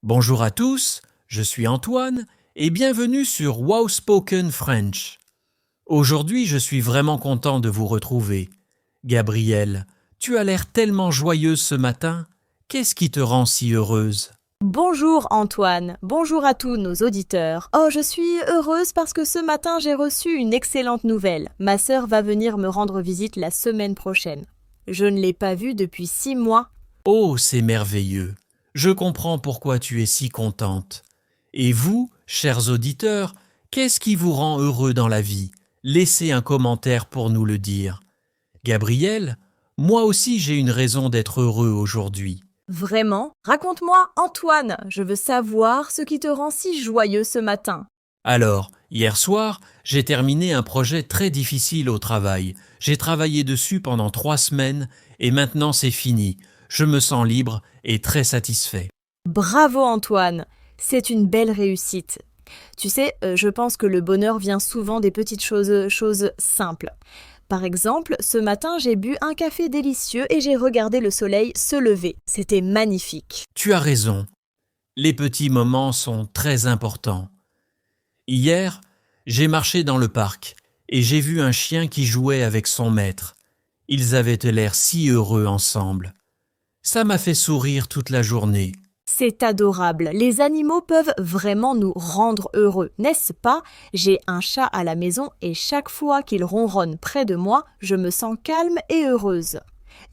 Bonjour à tous, je suis Antoine et bienvenue sur Wow Spoken French. Aujourd'hui, je suis vraiment content de vous retrouver. Gabrielle, tu as l'air tellement joyeuse ce matin. Qu'est-ce qui te rend si heureuse? Bonjour Antoine, bonjour à tous nos auditeurs. Oh, je suis heureuse parce que ce matin j'ai reçu une excellente nouvelle. Ma sœur va venir me rendre visite la semaine prochaine. Je ne l'ai pas vue depuis 6 mois. Oh, c'est merveilleux. Je comprends pourquoi tu es si contente. Et vous, chers auditeurs, qu'est-ce qui vous rend heureux dans la vie? Laissez un commentaire pour nous le dire. Gabrielle, moi aussi j'ai une raison d'être heureux aujourd'hui. Vraiment? Raconte-moi Antoine, je veux savoir ce qui te rend si joyeux ce matin. Alors, hier soir, j'ai terminé un projet très difficile au travail. J'ai travaillé dessus pendant 3 semaines et maintenant c'est fini. Je me sens libre et très satisfait. Bravo Antoine, c'est une belle réussite. Tu sais, je pense que le bonheur vient souvent des petites choses simples. Par exemple, ce matin, j'ai bu un café délicieux et j'ai regardé le soleil se lever. C'était magnifique. Tu as raison. Les petits moments sont très importants. Hier, j'ai marché dans le parc et j'ai vu un chien qui jouait avec son maître. Ils avaient l'air si heureux ensemble. Ça m'a fait sourire toute la journée. C'est adorable. Les animaux peuvent vraiment nous rendre heureux, n'est-ce pas? J'ai un chat à la maison et chaque fois qu'il ronronne près de moi, je me sens calme et heureuse.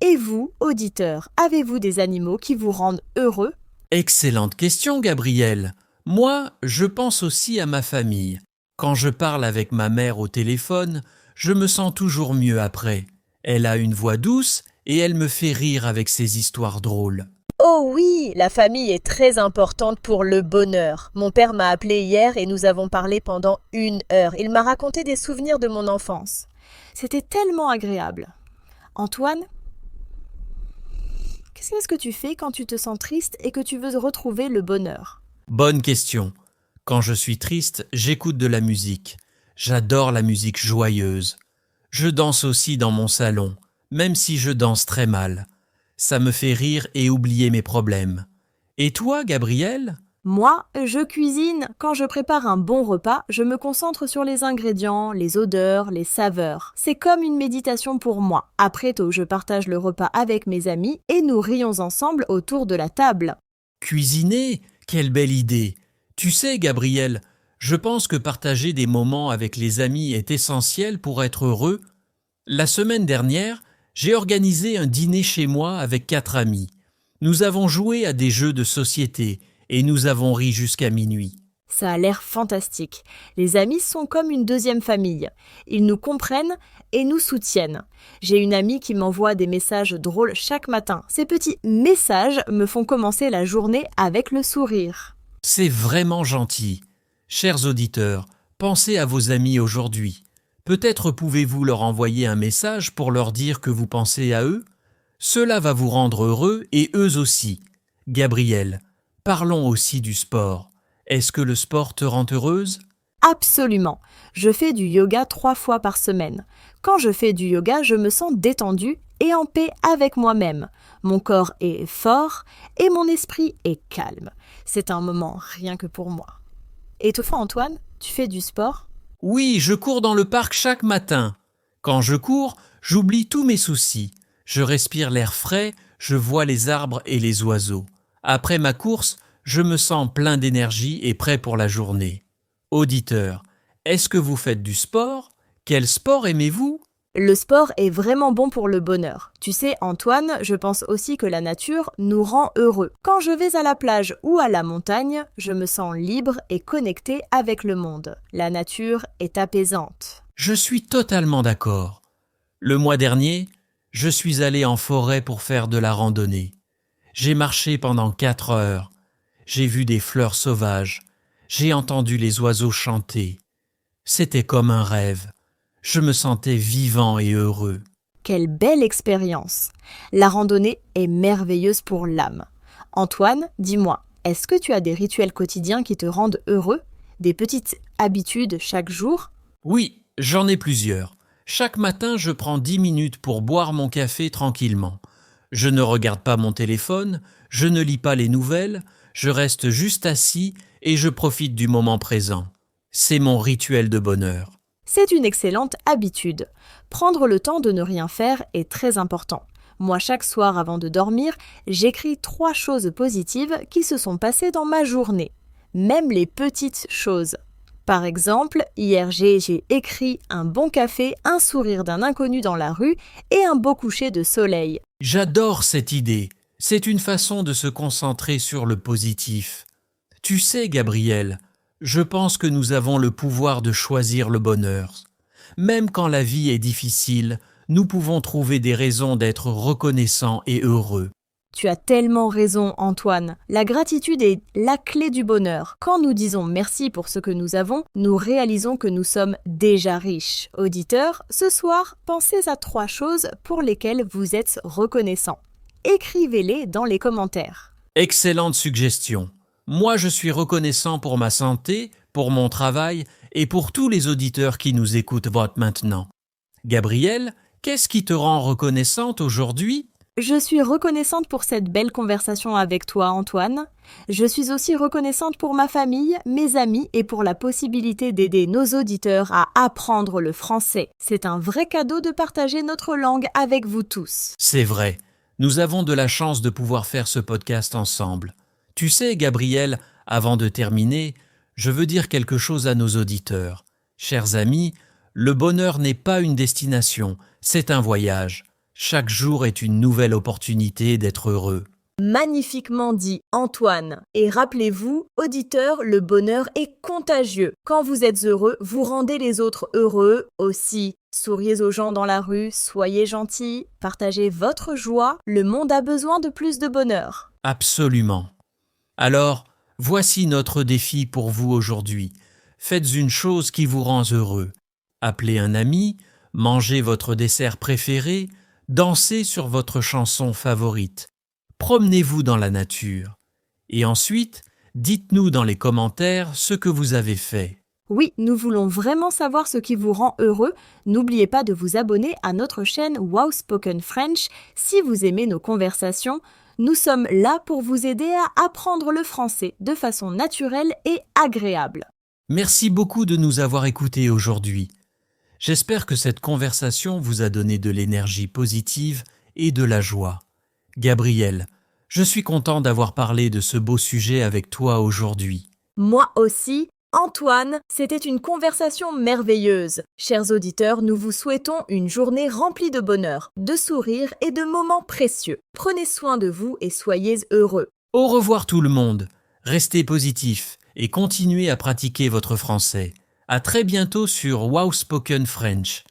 Et vous, auditeurs, avez-vous des animaux qui vous rendent heureux? Excellente question, Gabrielle. Moi, je pense aussi à ma famille. Quand je parle avec ma mère au téléphone, je me sens toujours mieux après. Elle a une voix douce et elle me fait rire avec ses histoires drôles. Oh oui, la famille est très importante pour le bonheur. Mon père m'a appelé hier et nous avons parlé pendant 1 heure. Il m'a raconté des souvenirs de mon enfance. C'était tellement agréable. Antoine, qu'est-ce que tu fais quand tu te sens triste et que tu veux retrouver le bonheur? Bonne question. Quand je suis triste, j'écoute de la musique. J'adore la musique joyeuse. Je danse aussi dans mon salon, même si je danse très mal. Ça me fait rire et oublier mes problèmes. Et toi, Gabrielle? Moi, je cuisine. Quand je prépare un bon repas, je me concentre sur les ingrédients, les odeurs, les saveurs. C'est comme une méditation pour moi. Après tout, je partage le repas avec mes amis et nous rions ensemble autour de la table. Cuisiner? Quelle belle idée! Tu sais, Gabrielle, je pense que partager des moments avec les amis est essentiel pour être heureux. La semaine dernière, j'ai organisé un dîner chez moi avec 4 amis. Nous avons joué à des jeux de société et nous avons ri jusqu'à minuit. Ça a l'air fantastique. Les amis sont comme une deuxième famille. Ils nous comprennent et nous soutiennent. J'ai une amie qui m'envoie des messages drôles chaque matin. Ces petits messages me font commencer la journée avec le sourire. C'est vraiment gentil. Chers auditeurs, pensez à vos amis aujourd'hui. Peut-être pouvez-vous leur envoyer un message pour leur dire que vous pensez à eux? Cela va vous rendre heureux et eux aussi. Gabrielle, parlons aussi du sport. Est-ce que le sport te rend heureuse? Absolument. Je fais du yoga 3 fois par semaine. Quand je fais du yoga, je me sens détendue et en paix avec moi-même. Mon corps est fort et mon esprit est calme. C'est un moment rien que pour moi. Et toi, Antoine, tu fais du sport? Oui, je cours dans le parc chaque matin. Quand je cours, j'oublie tous mes soucis. Je respire l'air frais, je vois les arbres et les oiseaux. Après ma course, je me sens plein d'énergie et prêt pour la journée. Auditeurs, est-ce que vous faites du sport? Quel sport aimez-vous? Le sport est vraiment bon pour le bonheur. Tu sais, Antoine, je pense aussi que la nature nous rend heureux. Quand je vais à la plage ou à la montagne, je me sens libre et connecté avec le monde. La nature est apaisante. Je suis totalement d'accord. Le mois dernier, je suis allé en forêt pour faire de la randonnée. J'ai marché pendant 4 heures. J'ai vu des fleurs sauvages. J'ai entendu les oiseaux chanter. C'était comme un rêve. Je me sentais vivant et heureux. Quelle belle expérience! La randonnée est merveilleuse pour l'âme. Antoine, dis-moi, est-ce que tu as des rituels quotidiens qui te rendent heureux? Des petites habitudes chaque jour? Oui, j'en ai plusieurs. Chaque matin, je prends 10 minutes pour boire mon café tranquillement. Je ne regarde pas mon téléphone, je ne lis pas les nouvelles, Je reste juste assis et je profite du moment présent. C'est mon rituel de bonheur. C'est une excellente habitude. Prendre le temps de ne rien faire est très important. Moi, chaque soir avant de dormir, j'écris 3 choses positives qui se sont passées dans ma journée. Même les petites choses. Par exemple, hier j'ai écrit un bon café, un sourire d'un inconnu dans la rue et un beau coucher de soleil. J'adore cette idée. C'est une façon de se concentrer sur le positif. Tu sais, Gabriel, je pense que nous avons le pouvoir de choisir le bonheur. Même quand la vie est difficile, nous pouvons trouver des raisons d'être reconnaissants et heureux. Tu as tellement raison, Antoine. La gratitude est la clé du bonheur. Quand nous disons merci pour ce que nous avons, nous réalisons que nous sommes déjà riches. Auditeurs, ce soir, pensez à 3 choses pour lesquelles vous êtes reconnaissants. Écrivez-les dans les commentaires. Excellente suggestion. Moi, je suis reconnaissant pour ma santé, pour mon travail et pour tous les auditeurs qui nous écoutent maintenant. Gabriel, qu'est-ce qui te rend reconnaissante aujourd'hui ? Je suis reconnaissante pour cette belle conversation avec toi, Antoine. Je suis aussi reconnaissante pour ma famille, mes amis et pour la possibilité d'aider nos auditeurs à apprendre le français. C'est un vrai cadeau de partager notre langue avec vous tous. C'est vrai, nous avons de la chance de pouvoir faire ce podcast ensemble. Tu sais, Gabriel, avant de terminer, je veux dire quelque chose à nos auditeurs. Chers amis, le bonheur n'est pas une destination, c'est un voyage. Chaque jour est une nouvelle opportunité d'être heureux. Magnifiquement dit, Antoine. Et rappelez-vous, auditeurs, le bonheur est contagieux. Quand vous êtes heureux, vous rendez les autres heureux aussi. Souriez aux gens dans la rue, soyez gentils, partagez votre joie. Le monde a besoin de plus de bonheur. Absolument. Alors, voici notre défi pour vous aujourd'hui. Faites une chose qui vous rend heureux. Appelez un ami, mangez votre dessert préféré, dansez sur votre chanson favorite. Promenez-vous dans la nature. Et ensuite, dites-nous dans les commentaires ce que vous avez fait. Oui, nous voulons vraiment savoir ce qui vous rend heureux. N'oubliez pas de vous abonner à notre chaîne Wow Spoken French si vous aimez nos conversations. Nous sommes là pour vous aider à apprendre le français de façon naturelle et agréable. Merci beaucoup de nous avoir écoutés aujourd'hui. J'espère que cette conversation vous a donné de l'énergie positive et de la joie. Gabriel, je suis content d'avoir parlé de ce beau sujet avec toi aujourd'hui. Moi aussi, Antoine, c'était une conversation merveilleuse. Chers auditeurs, nous vous souhaitons une journée remplie de bonheur, de sourires et de moments précieux. Prenez soin de vous et soyez heureux. Au revoir tout le monde. Restez positifs et continuez à pratiquer votre français. À très bientôt sur Wow Spoken French.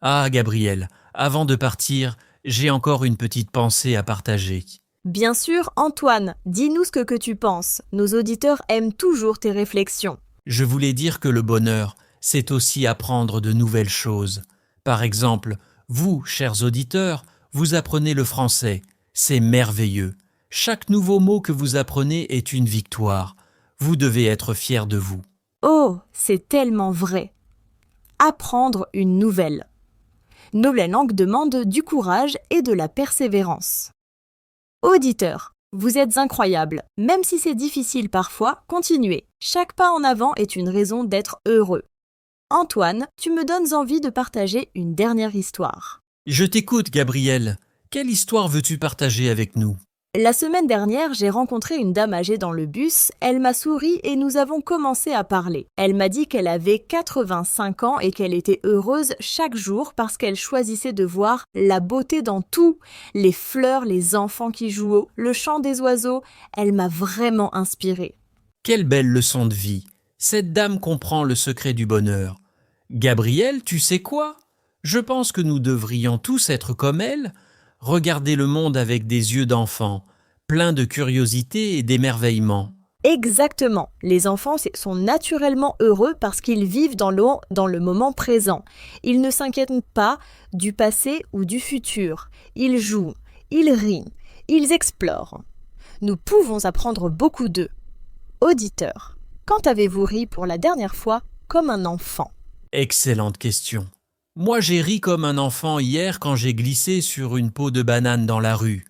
Ah, Gabriel, avant de partir, j'ai encore une petite pensée à partager. Bien sûr, Antoine, dis-nous ce que tu penses. Nos auditeurs aiment toujours tes réflexions. Je voulais dire que le bonheur, c'est aussi apprendre de nouvelles choses. Par exemple, vous, chers auditeurs, vous apprenez le français. C'est merveilleux. Chaque nouveau mot que vous apprenez est une victoire. Vous devez être fiers de vous. Oh, c'est tellement vrai. Apprendre une nouvelle. Nouvelle langue demande du courage et de la persévérance. Auditeurs, vous êtes incroyables. Même si c'est difficile parfois, continuez. Chaque pas en avant est une raison d'être heureux. Antoine, tu me donnes envie de partager une dernière histoire. Je t'écoute, Gabriel. Quelle histoire veux-tu partager avec nous ? La semaine dernière, j'ai rencontré une dame âgée dans le bus, elle m'a souri et nous avons commencé à parler. Elle m'a dit qu'elle avait 85 ans et qu'elle était heureuse chaque jour parce qu'elle choisissait de voir la beauté dans tout. Les fleurs, les enfants qui jouent, le chant des oiseaux, elle m'a vraiment inspirée. Quelle belle leçon de vie. Cette dame comprend le secret du bonheur. Gabriel, tu sais quoi ? Je pense que nous devrions tous être comme elle. Regarder le monde avec des yeux d'enfant, plein de curiosité et d'émerveillement. Exactement. Les enfants sont naturellement heureux parce qu'ils vivent dans le moment présent. Ils ne s'inquiètent pas du passé ou du futur. Ils jouent, ils rient, ils explorent. Nous pouvons apprendre beaucoup d'eux. Auditeurs, quand avez-vous ri pour la dernière fois comme un enfant ? Excellente question. Moi, j'ai ri comme un enfant hier quand j'ai glissé sur une peau de banane dans la rue.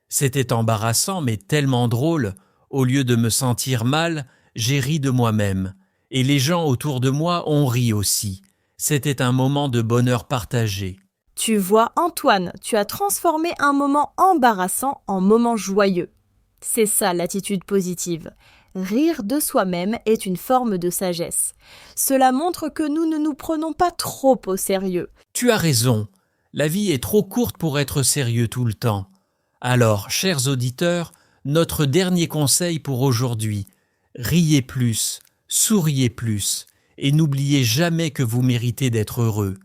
C'était embarrassant mais tellement drôle. Au lieu de me sentir mal, j'ai ri de moi-même. Et les gens autour de moi ont ri aussi. C'était un moment de bonheur partagé. Tu vois, Antoine, tu as transformé un moment embarrassant en moment joyeux. C'est ça l'attitude positive. Rire de soi-même est une forme de sagesse. Cela montre que nous ne nous prenons pas trop au sérieux. Tu as raison. La vie est trop courte pour être sérieux tout le temps. Alors, chers auditeurs, notre dernier conseil pour aujourd'hui, riez plus, souriez plus, et n'oubliez jamais que vous méritez d'être heureux.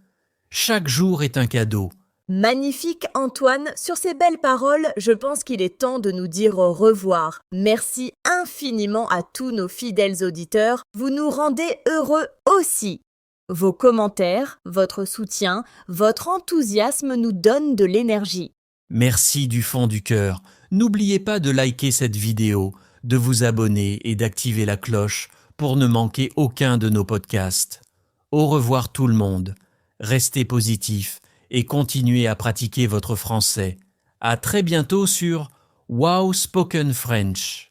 Chaque jour est un cadeau. Magnifique Antoine, sur ces belles paroles, je pense qu'il est temps de nous dire au revoir. Merci infiniment à tous nos fidèles auditeurs, vous nous rendez heureux aussi. Vos commentaires, votre soutien, votre enthousiasme nous donnent de l'énergie. Merci du fond du cœur. N'oubliez pas de liker cette vidéo, de vous abonner et d'activer la cloche pour ne manquer aucun de nos podcasts. Au revoir tout le monde. Restez positifs et continuez à pratiquer votre français. À très bientôt sur Wow Spoken French.